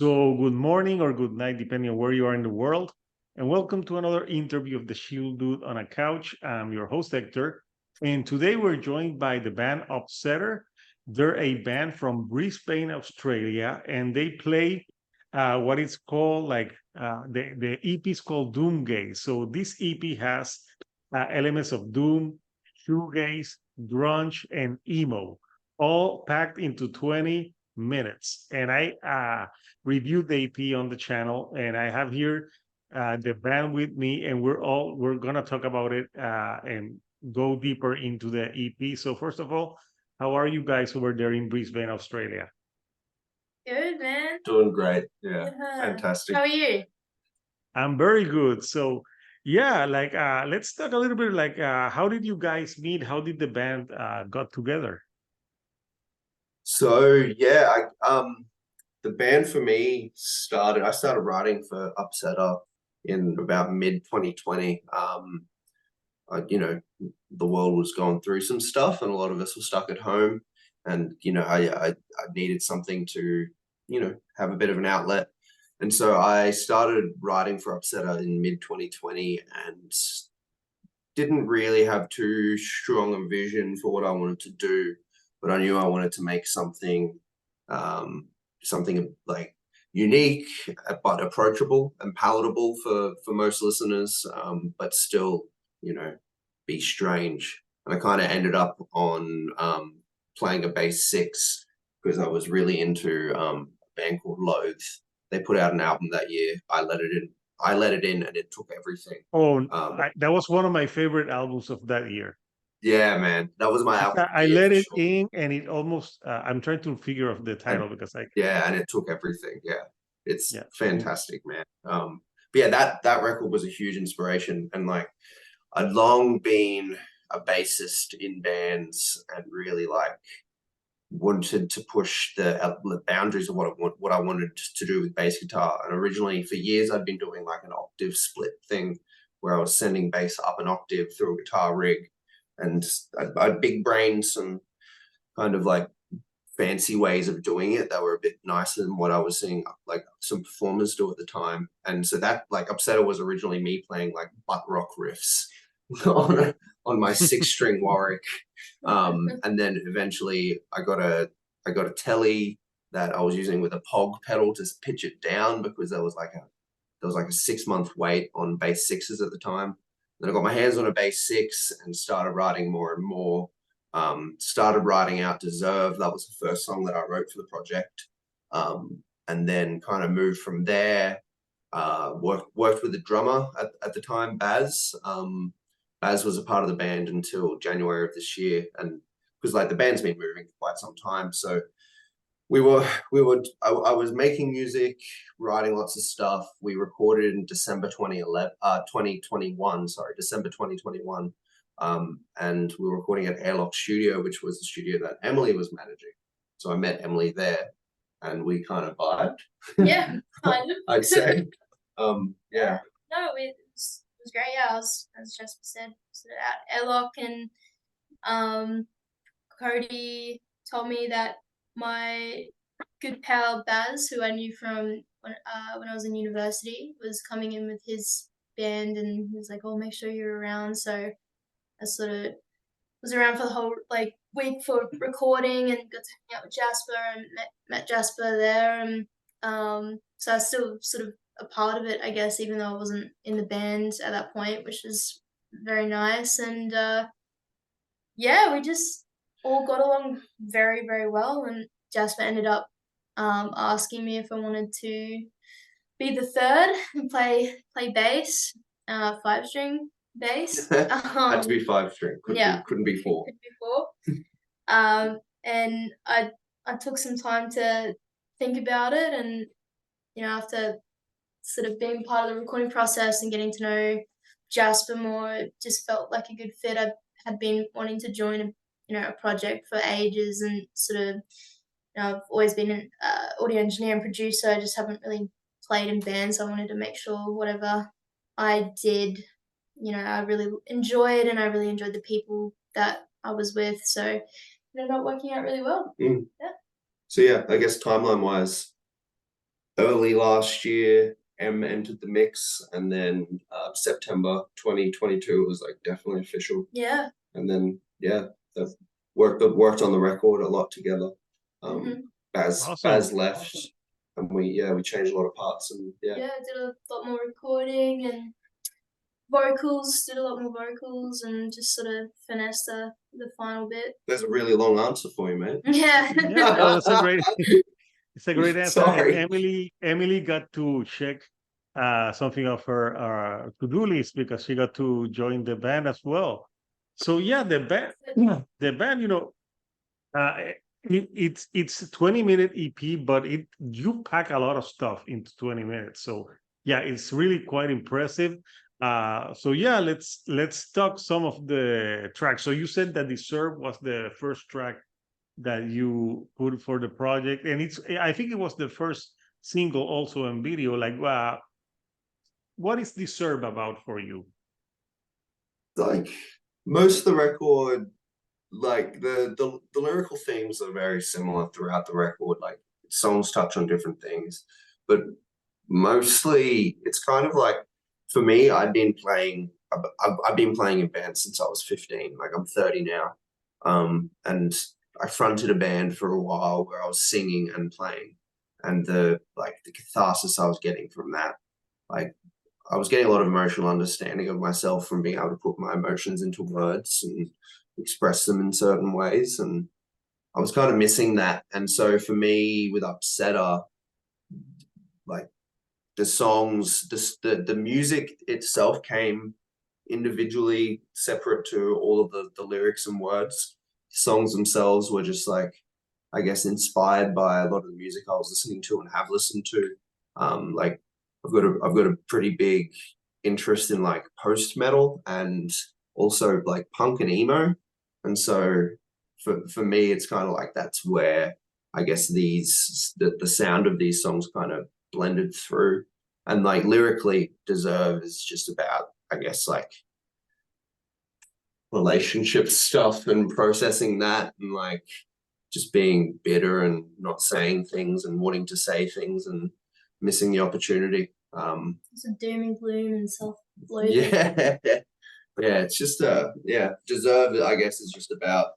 So good morning or good night, depending on where you are in the world. And welcome to another interview of the Shield Dude on a Couch. I'm your host, Hector. And today we're joined by the band Upsetter. They're a band from Brisbane, Australia, and they play what is called the EP is called Doomgaze. So this EP has elements of Doom, Shoegaze, Grunge, and Emo, all packed into 20 minutes. And I reviewed the EP on the channel, and I have here the band with me, and we're gonna talk about it and go deeper into the EP. So first of all, how are you guys over there in Brisbane, Australia? Good, man. Doing great. Yeah. Fantastic. How are you? I'm very good. So yeah, let's talk a little bit how did you guys meet? How did the band got together? So yeah, the band for me I started writing for Upsetter in about mid 2020. The world was going through some stuff and a lot of us were stuck at home, and I needed something to have a bit of an outlet. And so I started writing for Upsetter in mid 2020 and didn't really have too strong a vision for what I wanted to do, but I knew I wanted to make something like unique but approachable and palatable for most listeners, but still be strange. And I kind of ended up on playing a bass six because I was really into a band called Loathe. They put out an album that year. I let it in and it took everything. Oh, that was one of my favorite albums of that year. Yeah, man, that was my album. I let it in, and it almost. I'm trying to figure out the title because and it took everything. Yeah, it's fantastic, man. But yeah, that record was a huge inspiration, and like I'd long been a bassist in bands and really wanted to push the boundaries of what I wanted to do with bass guitar. And originally, for years, I'd been doing like an octave split thing where I was sending bass up an octave through a guitar rig. And I'd big brained some kind of like fancy ways of doing it that were a bit nicer than what I was seeing like some performers do at the time. And so that like Upsetter was originally me playing like butt rock riffs on my 6-string Warwick. And then eventually I got a telly that I was using with a POG pedal to pitch it down because there was like a 6-month wait on bass sixes at the time. Then I got my hands on a bass six and started writing more and more. Started writing out Deserve. That was the first song that I wrote for the project. And then kind of moved from there. Worked with the drummer at the time, Baz. Baz was a part of the band until January of this year, and because like the band's been moving for quite some time, so I was making music, writing lots of stuff. We recorded in December 2021, December 2021. And we were recording at Airlock Studio, which was the studio that Emily was managing. So I met Emily there and we kind of vibed. Yeah, kind of. I'd say. Yeah. No, it was great. Yeah, as Jasper said, at Airlock, and Cody told me that my good pal Baz, who I knew from when I was in university, was coming in with his band, and he was like, "Oh, make sure you're around." So I sort of was around for the whole week for recording, and got to hang out with Jasper and met Jasper there, and so I was still sort of a part of it, I guess, even though I wasn't in the band at that point, which was very nice. And yeah, we just all got along very, very well, and Jasper ended up asking me if I wanted to be the third and play bass, 5-string bass. Had to be 5-string. Couldn't be 4. Couldn't be 4. And I took some time to think about it, and after sort of being part of the recording process and getting to know Jasper more, it just felt like a good fit. I had been wanting to join a project for ages, and sort of I've always been an audio engineer and producer. I just haven't really played in bands, so I wanted to make sure whatever I did, I really enjoyed, and I really enjoyed the people that I was with. So it ended up working out really well. Yeah. So yeah, I guess timeline wise, early last year, M entered the mix, and then September 2022 was like definitely official. Yeah. And then they've worked on the record a lot together. Baz left, and we changed a lot of parts, and did a lot more recording and vocals, did a lot more vocals, and just sort of finessed the final bit. There's a really long answer for you, mate. Yeah. No, that's a great. It's a great answer. Sorry. And Emily got to check something of her to-do list because she got to join the band as well. So yeah, the band, you know, it's a 20-minute EP, but you pack a lot of stuff into 20 minutes. So yeah, it's really quite impressive. So yeah, let's talk some of the tracks. So you said that Deserve was the first track that you put for the project, and I think it was the first single also in video. Like, what is Deserve about for you? Like most of the record, like the lyrical themes are very similar throughout the record. Like songs touch on different things, but mostly it's kind of like, for me, I've been playing in bands since I was 15. Like I'm 30 now, and I fronted a band for a while where I was singing and playing, and the catharsis I was getting from that, like I was getting a lot of emotional understanding of myself from being able to put my emotions into words and express them in certain ways, and I was kind of missing that. And so for me, with Upsetter, like the songs, the music itself came individually, separate to all of the lyrics and words. Songs themselves were just like, I guess, inspired by a lot of the music I was listening to and have listened to. Like I've got a pretty big interest in like post metal and also like punk and emo, and so for me, it's kind of like that's where I guess the sound of these songs kind of blended through. And like lyrically, Deserve is just about, I guess, like relationship stuff and processing that, and like just being bitter and not saying things and wanting to say things and missing the opportunity. It's a doom and gloom and self-loathing. Yeah. Yeah, it's just Deserve, I guess, is just about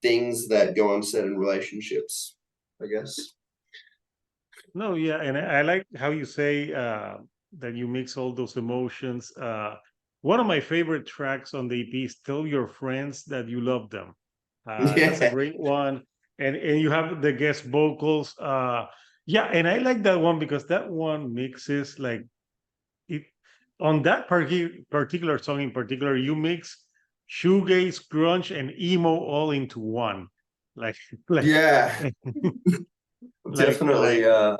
things that go unsaid in relationships, I guess. No, yeah, and I like how you say that you mix all those emotions. One of my favorite tracks on the EP is "Tell Your Friends That You Love Them." That's a great one, and you have the guest vocals. Yeah, and I like that one because that one mixes like it on that particular song in particular. You mix shoegaze, grunge, and emo all into one. Like yeah. Definitely, yeah,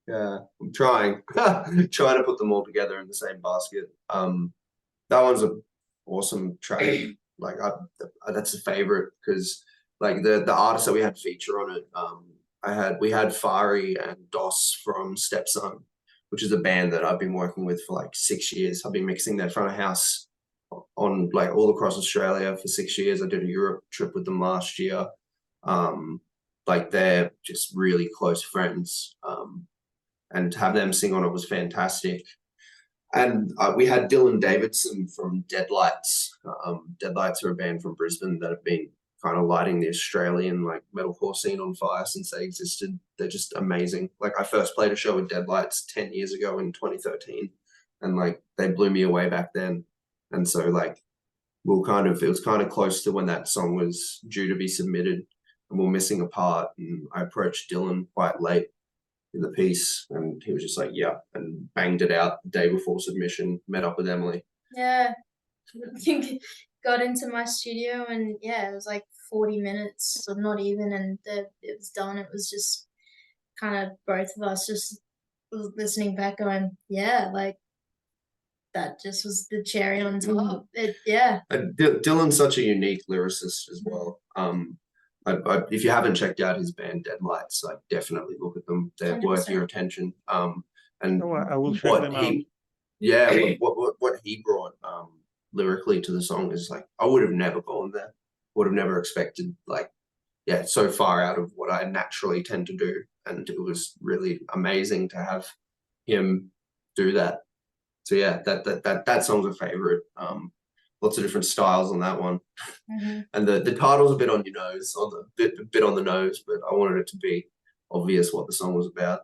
I'm trying to put them all together in the same basket. That one's an awesome track. Like that's a favorite because like the artists that we had feature on it, we had Fari and Dos from Stepson, which is a band that I've been working with for like 6 years. I've been mixing their front of house on like all across Australia for 6 years. I did a Europe trip with them last year. Like they're just really close friends, and to have them sing on it was fantastic. And we had Dylan Davidson from Deadlights. Deadlights are a band from Brisbane that have been kind of lighting the Australian like metalcore scene on fire since they existed. They're just amazing. Like I first played a show with Deadlights 10 years ago in 2013, and like they blew me away back then. And so like it was kind of close to when that song was due to be submitted, and we're missing a part, and I approached Dylan quite late in the piece, and he was just like, yeah, and banged it out the day before submission, met up with Emily. Yeah, I think got into my studio, and yeah, it was like 40 minutes or not even, and it was done. It was just kind of both of us just listening back going, yeah, like that just was the cherry on top. Dylan's such a unique lyricist as well. If you haven't checked out his band Deadlights, like definitely look at them. They're 100%. Worth your attention. And I will check them out. Yeah, what he brought lyrically to the song is like I would have never gone there. Would have never expected like yeah, so far out of what I naturally tend to do. And it was really amazing to have him do that. So yeah, that song's a favorite. Lots of different styles on that one. And the title's a bit on your nose, on the bit on the nose, but I wanted it to be obvious what the song was about.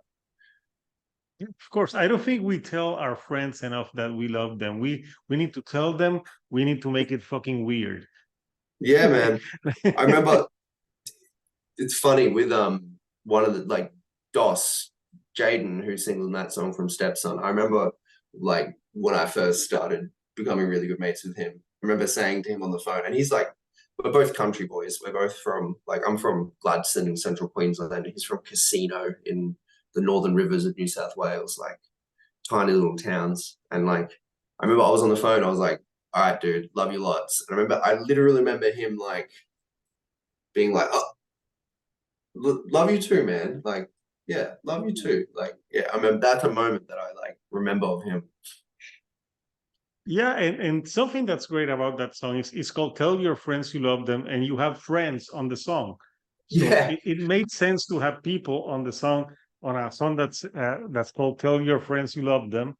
Of course, I don't think we tell our friends enough that we love them. We need to tell them. We need to make it fucking weird. Yeah, man. I remember. It's funny with one of the like Dos Jaden, who sings on that song from Stepson. I remember like when I first started becoming really good mates with him. I remember saying to him on the phone, and he's like, we're both country boys. We're both from like, I'm from Gladstone in central Queensland. He's from Casino in the Northern Rivers of New South Wales, like tiny little towns. And like, I remember I was on the phone. I was like, all right, dude, love you lots. And I literally remember him like being like, oh, love you too, man. Like, yeah, love you too. Like, yeah, I mean, that's a moment that I like remember of him. Yeah, and something that's great about that song is it's called Tell Your Friends You Love Them, and you have friends on the song. So Yeah. it made sense to have people on the song, on a song that's called Tell Your Friends You Love Them.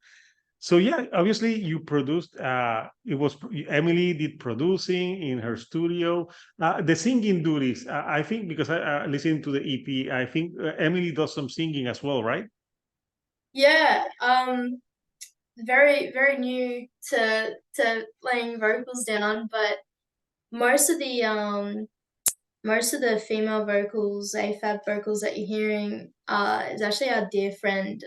So yeah, obviously you produced, it was Emily did producing in her studio. The singing duties, I think, because I listened to the EP, I think Emily does some singing as well, right? Yeah, very, very new to laying vocals down, but most of the female vocals, AFAB vocals that you're hearing, is actually our dear friend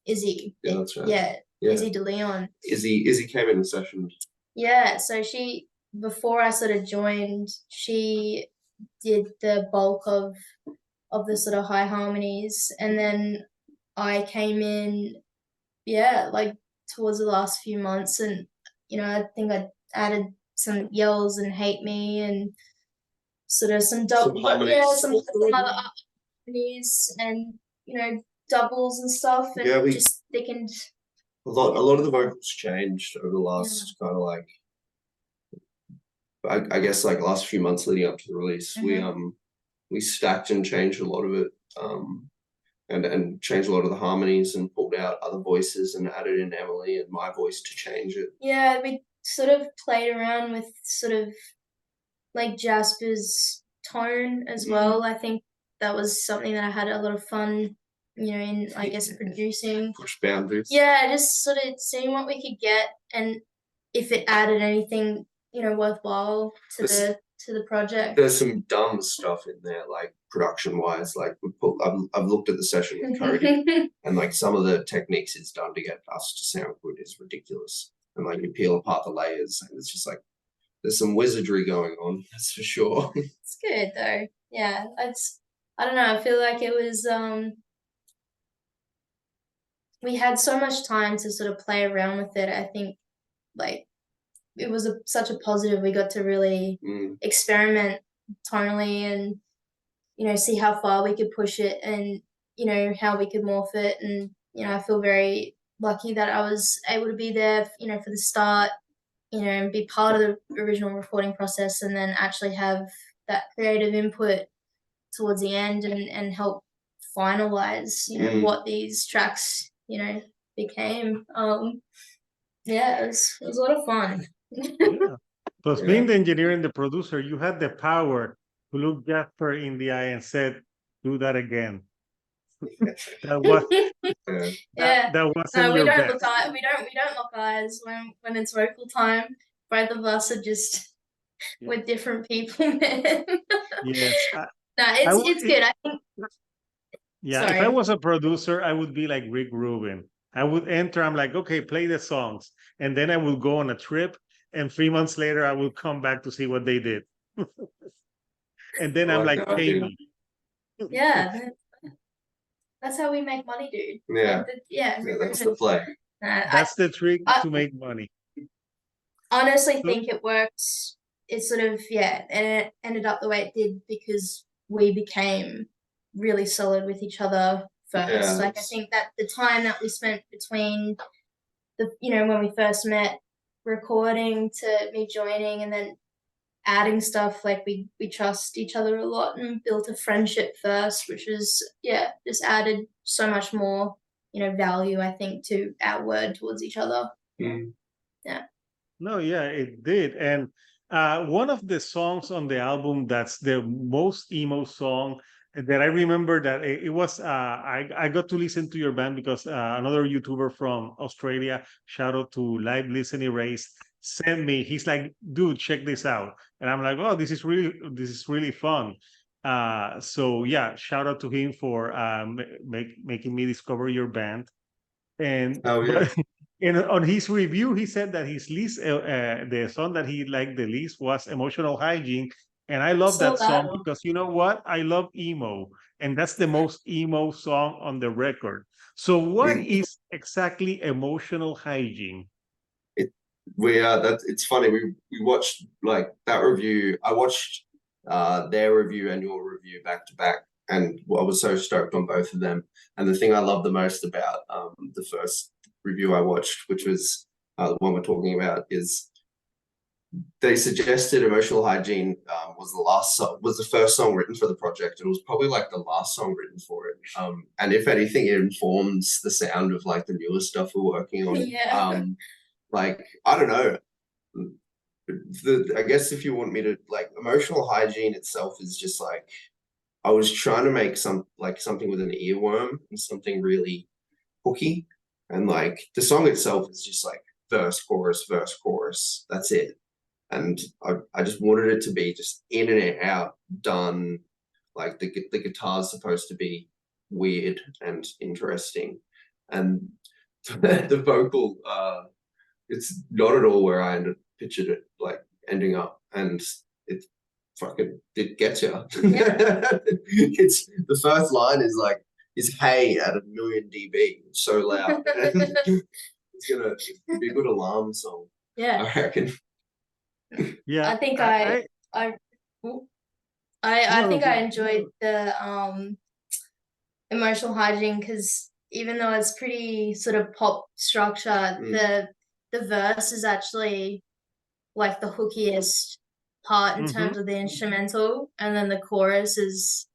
Izzy. Yeah, that's right. Yeah, Yeah. Izzy DeLeon. Izzy came in the session. Yeah, so she, before I sort of joined, she did the bulk of the sort of high harmonies, and then I came in, yeah, like towards the last few months, and I think I added some yells and hate me and sort of some double, some other harmonies and doubles and stuff, and yeah, we just thickened. a lot of the vocals changed over the last kind of like I guess like last few months leading up to the release. We stacked and changed a lot of it, and changed a lot of the harmonies and pulled out other voices and added in Emily and my voice to change it. Yeah, we sort of played around with sort of like Jasper's tone as well. I think that was something that I had a lot of fun, in I guess producing. Push boundaries. Yeah, just sort of seeing what we could get and if it added anything, worthwhile to the project. There's some dumb stuff in there, like production wise. Like I've looked at the session with Cody, and like some of the techniques it's done to get us to sound good is ridiculous. And like you peel apart the layers, and it's just like there's some wizardry going on. That's for sure. It's good though. Yeah, I don't know. I feel like it was we had so much time to sort of play around with it. I think like it was such a positive. We got to really experiment tonally and see how far we could push it and how we could morph it. And I feel very lucky that I was able to be there for the start, and be part of the original recording process, and then actually have that creative input towards the end and help finalize what these tracks became. Yeah, it was a lot of fun. Yeah. Plus, being the engineer and the producer, you had the power to look Jasper in the eye and said, "Do that again." That was that wasn't your best. We don't lock eyes when it's vocal time. Both of us are just we're different people, man. Yes. It's good. I think. Yeah, if I was a producer, I would be like Rick Rubin. I would enter. I'm like, okay, play the songs, and then I will go on a trip. And 3 months later, I will come back to see what they did. And then I'm like, pay me. Yeah, that's how we make money, dude. Yeah, that's the play. That's the trick to make money. Honestly, think it works. It sort of and it ended up the way it did because we became really solid with each other first. Yeah, like I think that the time that we spent between the when we first met, recording to me joining, and then adding stuff, like we trust each other a lot and built a friendship first, which is just added so much more, value, I think, to our word towards each other. Yeah. No, yeah, it did. And one of the songs on the album that's the most emo song that I remember that it was I got to listen to your band because another YouTuber from Australia, shout out to Live Listen Erase, sent me. He's like, dude, check this out. And I'm like, oh, this is really fun. So yeah, shout out to him for making me discover your band. And but on his review, he said that his least the song that he liked the least was Emotional Hygiene. And I love that song because you know what? I love emo, and that's the most emo song on the record. So what is exactly Emotional Hygiene? It's funny. We watched like that review. I watched their review and your review back to back, and I was so stoked on both of them. And the thing I love the most about the first review I watched, which was the one we're talking about, is they suggested Emotional Hygiene was the first song written for the project, and it was probably like the last song written for it. And if anything, it informs the sound of like the newer stuff we're working on. Like, I don't know. I guess if you want me to, like, Emotional Hygiene itself is just like, I was trying to make something with an earworm and something really hooky. And like the song itself is just like verse, chorus, that's it. And I just wanted it to be just in and out, done. Like the guitar's supposed to be weird and interesting. And the vocal, it's not at all where I pictured it like ending up, and it gets you. It's the first line is hey at 1,000,000 dB, it's so loud. It's gonna be a good alarm song. Yeah, I reckon. Yeah, I think I think I enjoyed the Emotional Hygiene because even though it's pretty sort of pop structure, the verse is actually like the hookiest part in terms of the instrumental, and then the chorus is,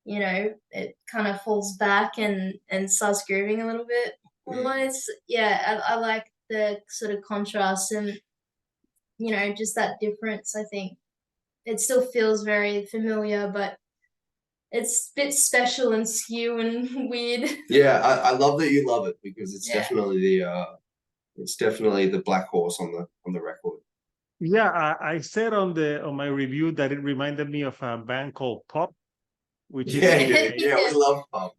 it kind of falls back and starts grooving a little bit. Otherwise, I like the sort of contrast and just that difference. I think it still feels very familiar, but it's a bit special and skew and weird. Yeah, I love that you love it because it's definitely the black horse on the record. Yeah, I said on my review that it reminded me of a band called Pop, which is we love Pop.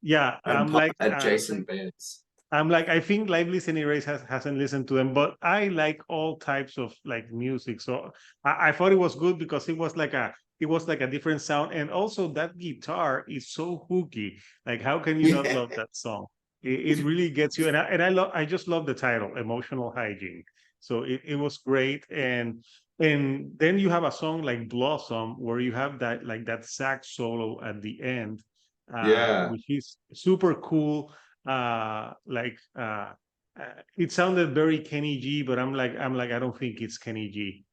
Yeah, I'm like adjacent bands. I'm like, I think Live Listen Erase hasn't listened to them, but I like all types of like music. So I thought it was good because it was like a different sound, and also that guitar is so hooky. Like, how can you not love that song? It really gets you, and I just love the title, Emotional Hygiene. So it was great, and then you have a song like Blossom where you have that sax solo at the end, which is super cool. It sounded very Kenny G, but I'm like I don't think it's Kenny G.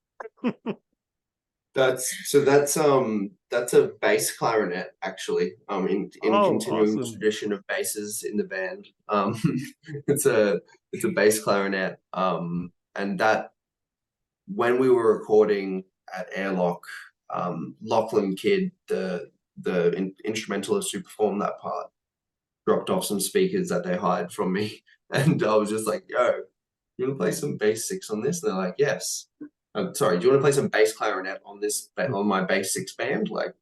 That's a bass clarinet actually. In continuing awesome. tradition of basses in the band. It's a bass clarinet. And that when we were recording at Airlock, Lachlan Kidd, the instrumentalist who performed that part, dropped off some speakers that they hired from me, and I was just like, yo, you want to play some bass six on this? And they're like, yes. Sorry, do you want to play some bass clarinet on my bass six band? Like, do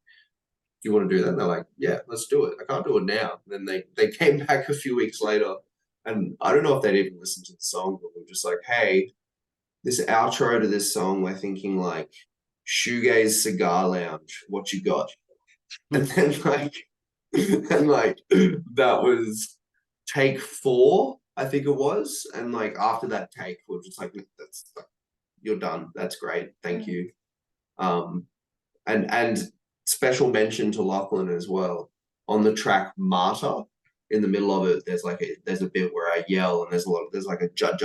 you want to do that? And they're like, yeah, let's do it. I can't do it now. And then they came back a few weeks later, and I don't know if they'd even listened to the song, but we were just like, hey, this outro to this song, we're thinking like Shoegaze Cigar Lounge, what you got? And then that was take 4, I think it was. And like after that take, we're just like, that's you're done. That's great. Thank you. And special mention to Lachlan as well. On the track Martyr, in the middle of it, there's a bit where I yell, and there's like a jud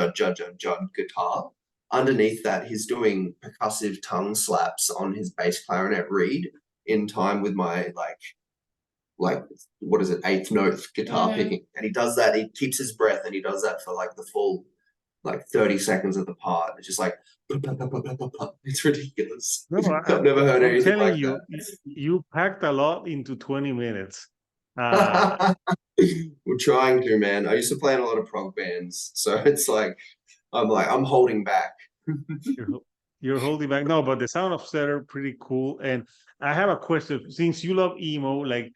guitar. underneath that, he's doing percussive tongue slaps on his bass clarinet reed in time with my like what is it, eighth note guitar picking, and he does that. He keeps his breath, and he does that for like the full 30 seconds of the part. It's just like it's ridiculous. No, I've never heard I'm anything telling like you, that. you packed a lot into 20 minutes. We're trying to, man. I used to play in a lot of prog bands, so it's like I'm holding back. You're holding back. No, but the sound of Setter pretty cool. And I have a question. Since you love emo, like,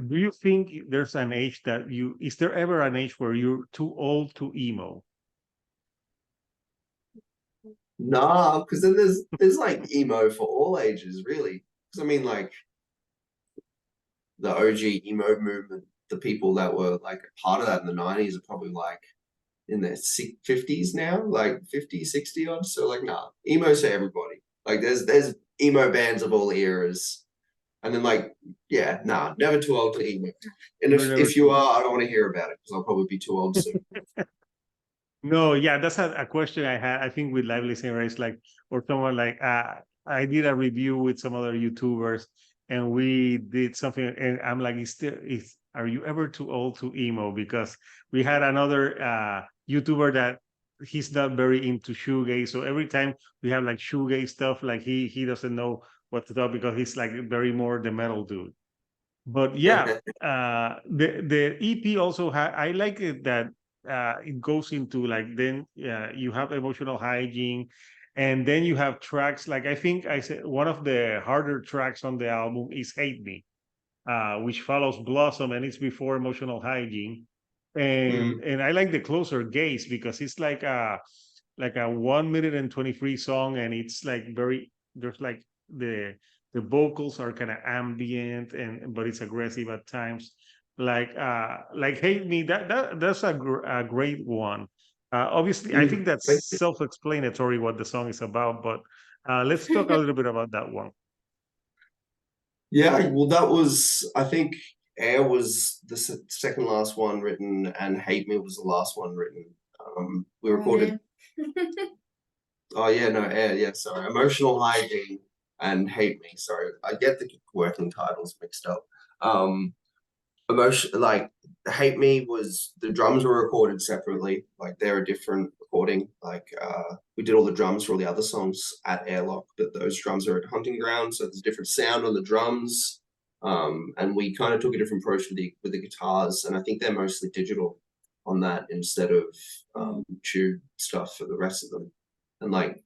do you think there's an age that is there ever an age where you're too old to emo? Nah, because then there's like emo for all ages, really. Because I mean, like the OG emo movement, the people that were like a part of that in the 90s are probably like in their 50s now, like 50, 60 odd. So like, nah, emo's for everybody. Like there's emo bands of all eras. And then like, yeah, nah, never too old to emo. And if you are, I don't want to hear about it because I'll probably be too old soon. No, yeah, that's a question I had. I think with live listening, right? It's like, or someone like, I did a review with some other YouTubers, and we did something, and I'm like, are you ever too old to emo? Because we had another YouTuber that he's not very into shoegaze, so every time we have like shoegaze stuff, like he doesn't know what to talk because he's like very more the metal dude. But yeah, the EP also I like it that it goes into like then you have emotional hygiene, and then you have tracks like I think I said one of the harder tracks on the album is Hate Me, which follows Blossom, and it's before emotional hygiene. And I like the closer gaze because it's like a 1 minute and 23 song, and it's like there's like the vocals are kind of ambient and but it's aggressive at times. Like Hate Me, that's a great one. Obviously, I think that's self-explanatory what the song is about, but let's talk a little bit about that one. Yeah, well, that was, I think Air was the second last one written, and Hate Me was the last one written. We recorded. Oh yeah, no, Air. Yeah, sorry. Emotional Hygiene and Hate Me. Sorry, I get the working titles mixed up. Like Hate Me was the drums were recorded separately. Like they're a different recording. Like we did all the drums for all the other songs at Airlock, but those drums are at Hunting Ground, so there's a different sound on the drums. And we kind of took a different approach with the guitars, and I think they're mostly digital on that instead of tube stuff for the rest of them. And like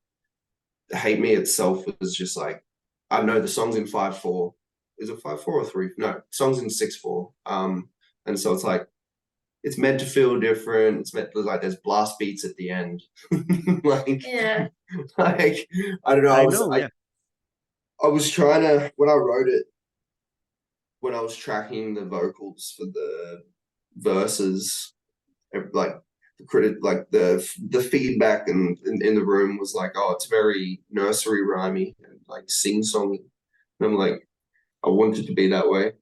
Hate Me itself was just like, I know the song's in 5/4. Is it 5/4 or 3? No, song's in 6/4. And so it's like it's meant to feel different. It's meant to like there's blast beats at the end. Like yeah. Like I don't know. I was trying to when I wrote it, when I was tracking the vocals for the verses, like the feedback in the room was like, oh, it's very nursery rhymey and like sing-songy. And I'm like, I want it to be that way.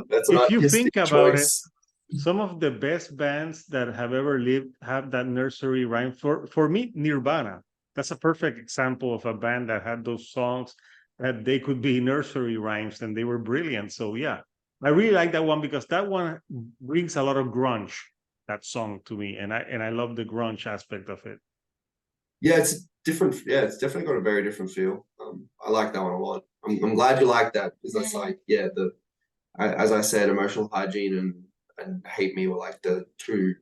That's an if you think about choice. it, some of the best bands that have ever lived have that nursery rhyme. For me, Nirvana, that's a perfect example of a band that had those songs that they could be nursery rhymes and they were brilliant. So yeah, I really like that one because that one brings a lot of grunge, that song to me, and I love the grunge aspect of it. Yeah, it's different. Yeah, it's definitely got a very different feel. I like that one a lot. I'm glad you like that because that's like, yeah, as I said, Emotional Hygiene and Hate Me were like the two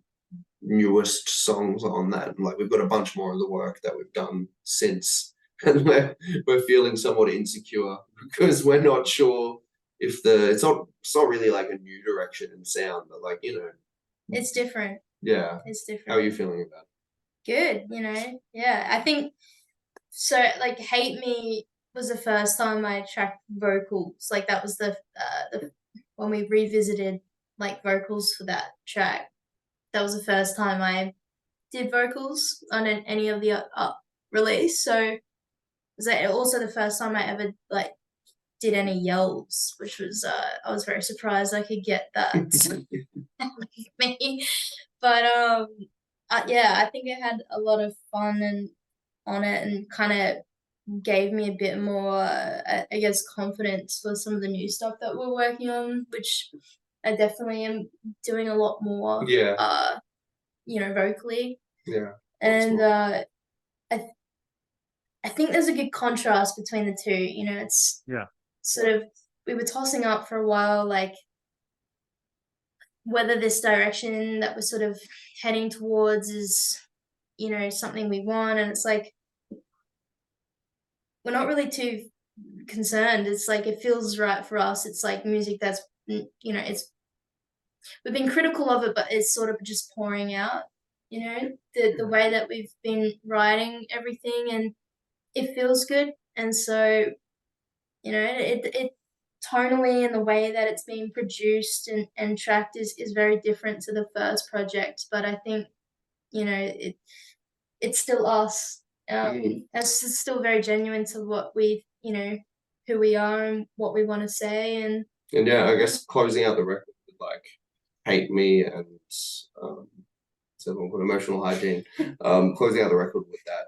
newest songs on that. And like we've got a bunch more of the work that we've done since, and we're feeling somewhat insecure because we're not sure if it's not really like a new direction in sound, but like it's different. Yeah, it's different. How are you feeling about it? Good, yeah. I think so. Like Hate Me was the first time I tracked vocals. Like that was the when we revisited like vocals for that track. That was the first time I did vocals on any of the release. So it was also the first time I ever like did any yells, which was I was very surprised I could get that me. But yeah, I think I had a lot of fun, and on it and kind of gave me a bit more, I guess, confidence for some of the new stuff that we're working on, which I definitely am doing a lot more, vocally. Yeah. And I think there's a good contrast between the two. It's sort of, we were tossing up for a while, like whether this direction that we're sort of heading towards is, something we want. And it's like, we're not really too concerned. It's like, it feels right for us. It's like music that's, it's, we've been critical of it, but it's sort of just pouring out, the way that we've been writing everything, and it feels good. And so, it tonally, and the way that it's being produced and tracked is very different to the first project. But I think, it's still us. It's still very genuine to what we, who we are and what we want to say. And yeah, I guess closing out the record with like Hate Me and someone called Emotional Hygiene, closing out the record with that,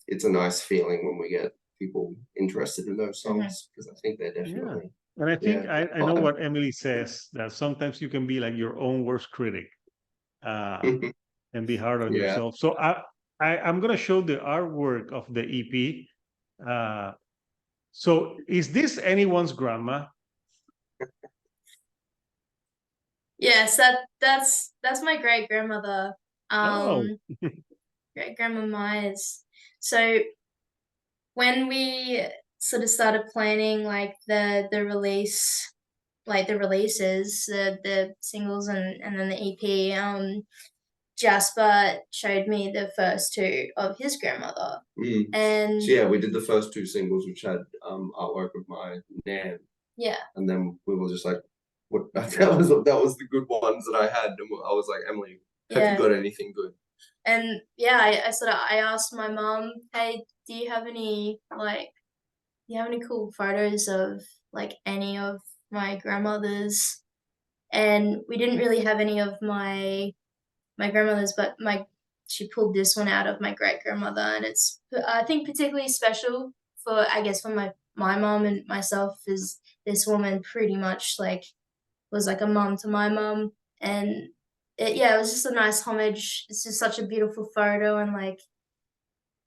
it's a nice feeling when we get people interested in those songs, because I think they're definitely. And I think I know what Emily says, that sometimes you can be like your own worst critic, and be hard on yourself. So I'm gonna show the artwork of the EP. So is this anyone's grandma? Yes, that's my great grandmother. Great grandma Myers. So when we sort of started planning like the release, like the releases, the singles and then the EP, Jasper showed me the first two of his grandmother. And so we did the first two singles, which had artwork of my nan. Yeah. And then we were just like, what? That was the good ones that I had, and I was like, Emily, have you got anything good? And I asked my mom, hey, do you have any cool photos of like any of my grandmothers? And we didn't really have any of my grandmothers, but she pulled this one out of my great grandmother, and it's, I think, particularly special for, I guess, for my mom and myself, is this woman pretty much like was like a mom to my mom. And it was just a nice homage. It's just such a beautiful photo, and like,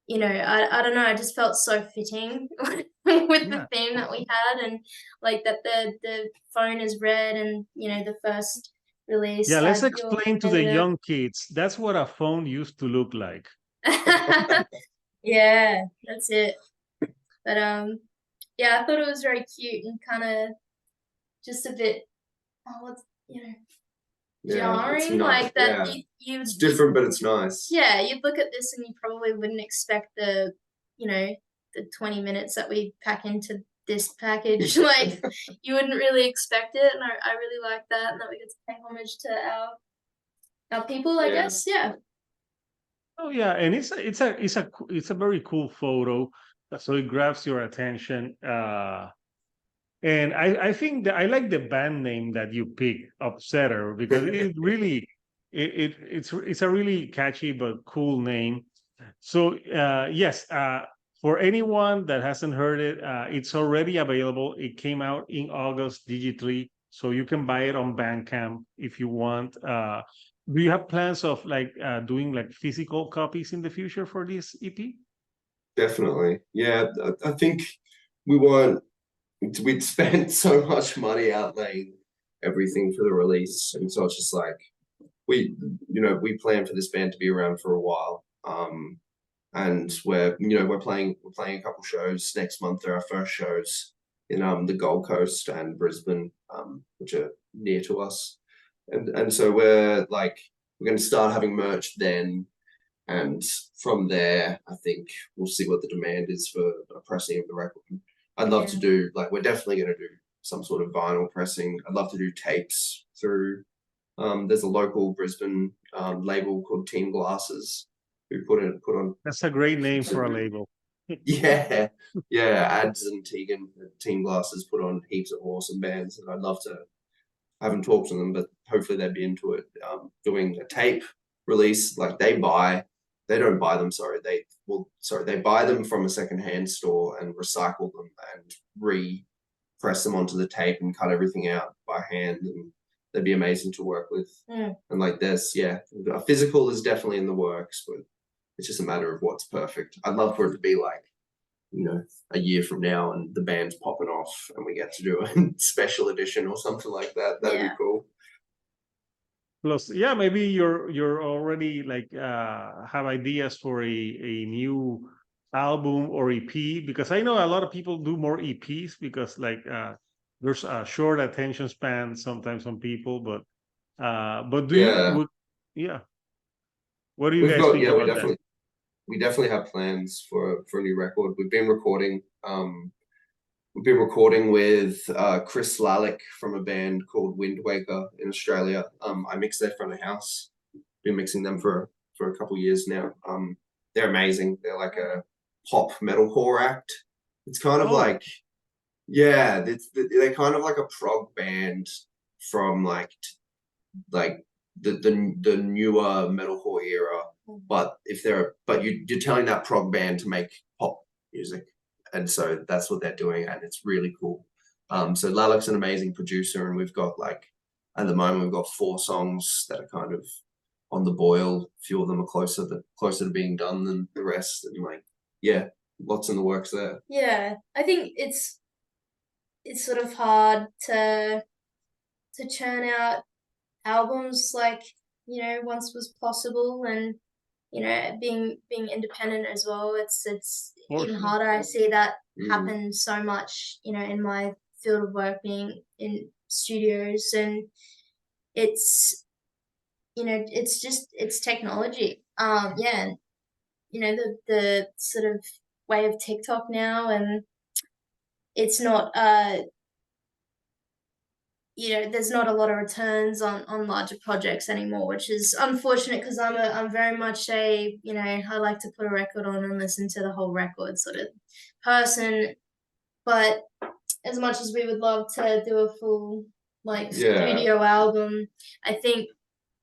I don't know, I just felt so fitting with the theme that we had, and like that the phone is red, and the first release. Yeah, let's explain to the young kids. That's what a phone used to look like. Yeah, that's it. But I thought it was very cute and kind of just a bit, jarring, like that. It's different, but it's nice. Yeah, you'd look at this and you probably wouldn't expect the 20 minutes that we pack into this package. Like, you wouldn't really expect it, and I really like that, and that we get to pay homage to our people, I guess. Yeah. Oh yeah, and it's a very cool photo, so it grabs your attention. And I think that I like the band name that you picked, Upsetter, because it really it's a really catchy but cool name. So yes, for anyone that hasn't heard it, it's already available. It came out in August digitally, so you can buy it on Bandcamp if you want. Do you have plans of like doing like physical copies in the future for this EP? Definitely, yeah. I think we'd spent so much money outlaying everything for the release, and so it's just like we planned for this band to be around for a while. And we're playing a couple shows next month. They're our first shows in the Gold Coast and Brisbane, which are near to us. And so we're going to start having merch then, and from there I think we'll see what the demand is for a pressing of the record. I'd love to do, we're definitely going to do some sort of vinyl pressing. I'd love to do tapes through. There's a local Brisbane label called Team Glasses who put on. That's a great name for a label. Yeah, Ads and Team Glasses put on heaps of awesome bands, and I'd love to. I haven't talked to them, but hopefully they'd be into it. Doing a tape release, like they buy they don't buy them, sorry. They buy them from a secondhand store and recycle them and press them onto the tape and cut everything out by hand, and they'd be amazing to work with. And like this, yeah, a physical is definitely in the works, but it's just a matter of what's perfect. I'd love for it to be like, you know, a year from now and the band's popping off and we get to do a special edition or something like that. That'd be cool. Plus, yeah, maybe you're already like have ideas for a new album or EP, because I know a lot of people do more EPs because like there's a short attention span sometimes on people, but do you what do you guys think about that? We definitely have plans for a new record. We've been recording with Chris Lalick from a band called Wind Waker in Australia. I mix their front of house. Been mixing them for a couple years now. They're amazing. They're like a pop metalcore act. It's kind of like, yeah, they're kind of like a prog band from like the newer metalcore era. But you're telling that prog band to make pop music. And so that's what they're doing, and it's really cool. So Lalick's an amazing producer, and we've got like, at the moment, we've got 4 songs that are kind of on the boil. A few of them are closer to being done than the rest, and like, yeah, lots in the works there. Yeah, I think it's sort of hard to churn out albums like, you know, once was possible, and you know, being independent as well, it's even harder. I see that happen so much, you know, in my field of work, being in studios, and it's, you know, it's technology. Yeah, and you know, the sort of way of TikTok now, and it's not you know, there's not a lot of returns on larger projects anymore, which is unfortunate, because I'm very much a, you know, I like to put a record on and listen to the whole record sort of person. But as much as we would love to do a full like studio album, I think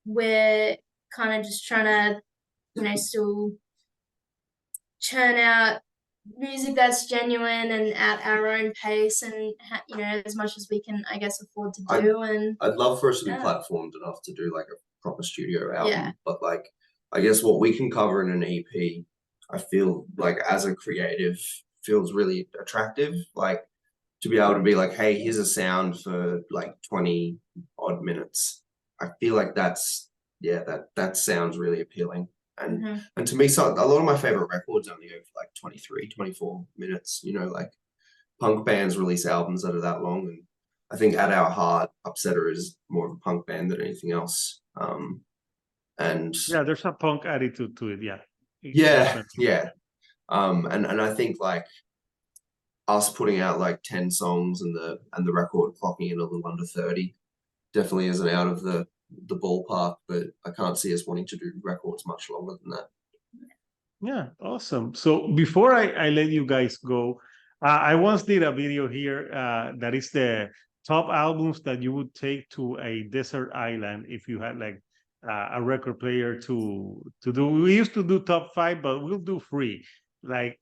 we're kind of just trying to, you know, still churn out music that's genuine and at our own pace, and you know, as much as we can, I guess, afford to do. I'd love for us to be platformed enough to do like a proper studio album, but like, I guess what we can cover in an EP, I feel like as a creative feels really attractive. Like, to be able to be like, hey, here's a sound for like 20 odd minutes. I feel like that sounds really appealing. And to me, so a lot of my favorite records only go for like 23, 24 minutes, you know, like punk bands release albums that are that long. And I think at our heart, Upsetter is more of a punk band than anything else. And yeah, there's a punk attitude to it. Yeah. And I think like us putting out like 10 songs and the record clocking in a little under 30 definitely isn't out of the ballpark, but I can't see us wanting to do records much longer than that. Yeah, awesome. So before I let you guys go, I once did a video here that is the top albums that you would take to a desert island if you had like a record player to do. We used to do top 5, but we'll do 3. Like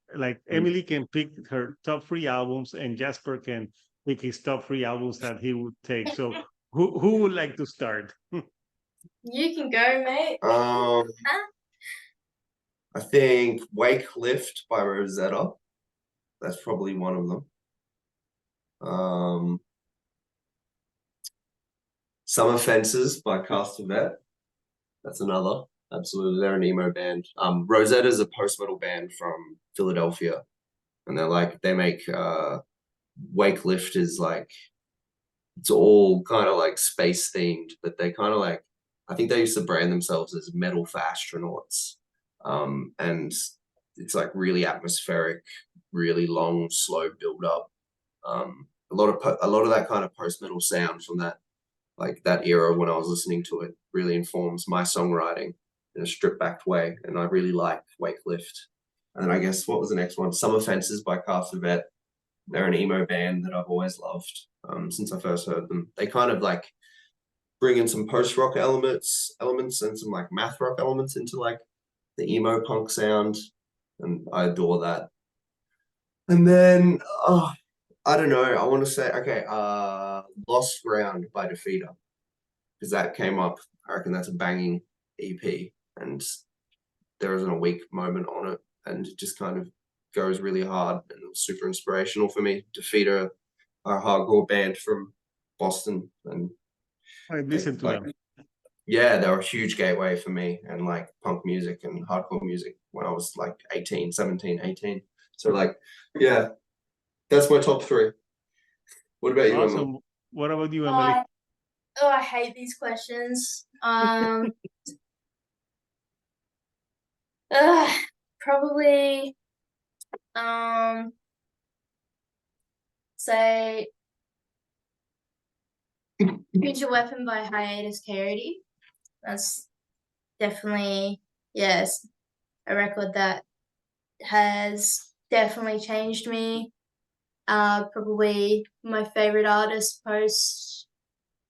Emily can pick her top 3 albums, and Jasper can pick his top 3 albums that he would take. So who would like to start? You can go, mate. I think Wake Lift by Rosetta. That's probably one of them. Summer Fences by Castavet. That's another. Absolutely. They're an emo band. Rosetta's a post-metal band from Philadelphia. And they make Wake Lift is like, it's all kind of like space themed, but they kind of like, I think they used to brand themselves as metal for astronauts. And it's like really atmospheric, really long, slow build up. A lot of that kind of post-metal sound from that era when I was listening to it really informs my songwriting in a stripped back way. And I really like Wake Lift. And then I guess, what was the next one? Summer Fences by Castavet. They're an emo band that I've always loved since I first heard them. They kind of like bring in some post-rock elements and some like math rock elements into like the emo punk sound, and I adore that. And then I don't know, I want to say, okay, Lost Ground by Defeater, because that came up. I reckon that's a banging EP, and there isn't a weak moment on it, and it just kind of goes really hard, and it was super inspirational for me. Defeater, a hardcore band from Boston, and I listened to like, them. yeah, they were a huge gateway for me and like punk music and hardcore music when I was like 18, 17, 18. So like, yeah, that's my top 3. What about you, Emily? Awesome. What about you, Emily? I hate these questions. Probably say Future Weapon by Hiatus Kaiyote. That's definitely, yes, a record that has definitely changed me. Probably my favorite artist post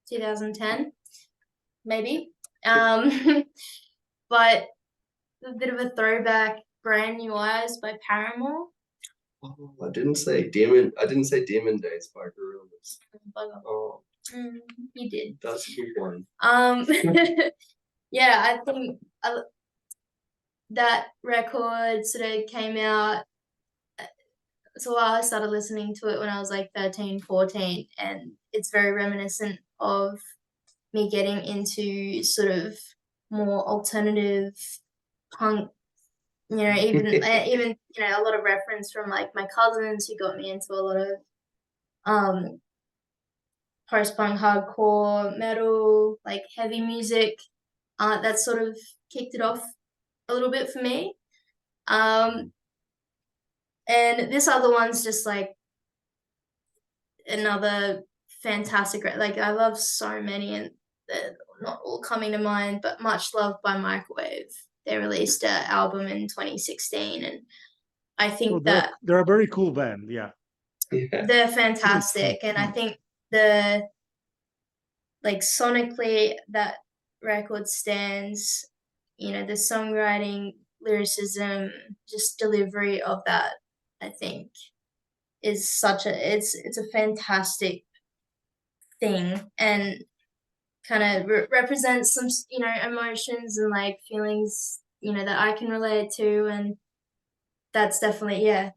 2010, maybe. But a bit of a throwback, Brand New Eyes by Paramore. Oh, I didn't say Demon Days by Gorillaz. Oh, You did. that's a good one. Yeah, I think that record sort of came out. So I started listening to it when I was like 13, 14, and it's very reminiscent of me getting into sort of more alternative punk, even a lot of reference from like my cousins who got me into a lot of post-punk, hardcore, metal, like heavy music. That sort of kicked it off a little bit for me. And this other one's just like another fantastic, like I love so many, and they're not all coming to mind, but Much Love by Microwave. They released an album in 2016, and I think that they're a very cool band. Yeah, they're fantastic, and I think like sonically that record stands. The songwriting, lyricism, just delivery of that, I think, is it's a fantastic thing, and kind of represents some emotions and like feelings that I can relate to, and that's definitely a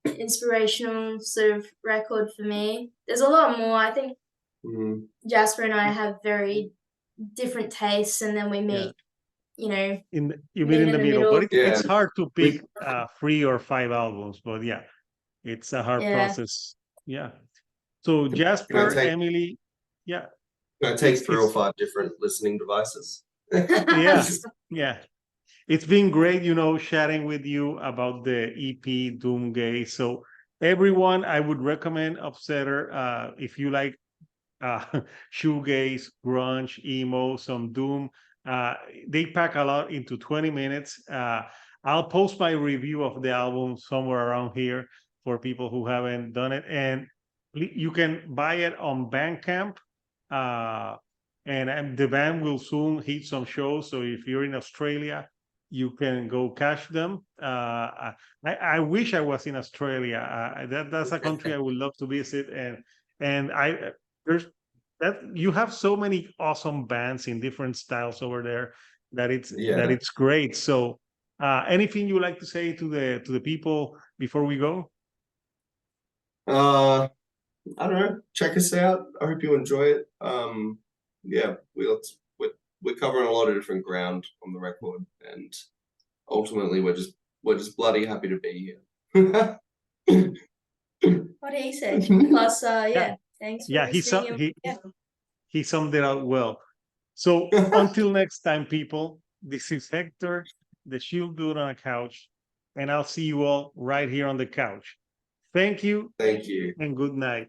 inspirational sort of record for me. There's a lot more. I think Jasper and I have very different tastes, and then we meet you meet in the middle. But it's hard to pick 3 or 5 albums, but yeah, it's a hard process. Yeah. So Jasper, Emily, yeah. It takes 3 or 5 different listening devices. Yeah. It's been great, chatting with you about the EP-Doomgaze. So everyone, I would recommend Upsetter if you like shoegaze, grunge, emo, some doom. They pack a lot into 20 minutes. I'll post my review of the album somewhere around here for people who haven't done it. And you can buy it on Bandcamp. And the band will soon hit some shows. So if you're in Australia, you can go catch them. I wish I was in Australia. That's a country I would love to visit. And you have so many awesome bands in different styles over there that it's great. So anything you like to say to the people before we go? I don't know. Check us out. I hope you enjoy it. Yeah, we're covering a lot of different ground on the record, and ultimately we're just bloody happy to be here. What did he say? Plus, thanks for listening. He summed it out well. So until next time, people, this is Hector, the Shield Dude on a Couch, and I'll see you all right here on the couch. Thank you. Thank you. And good night.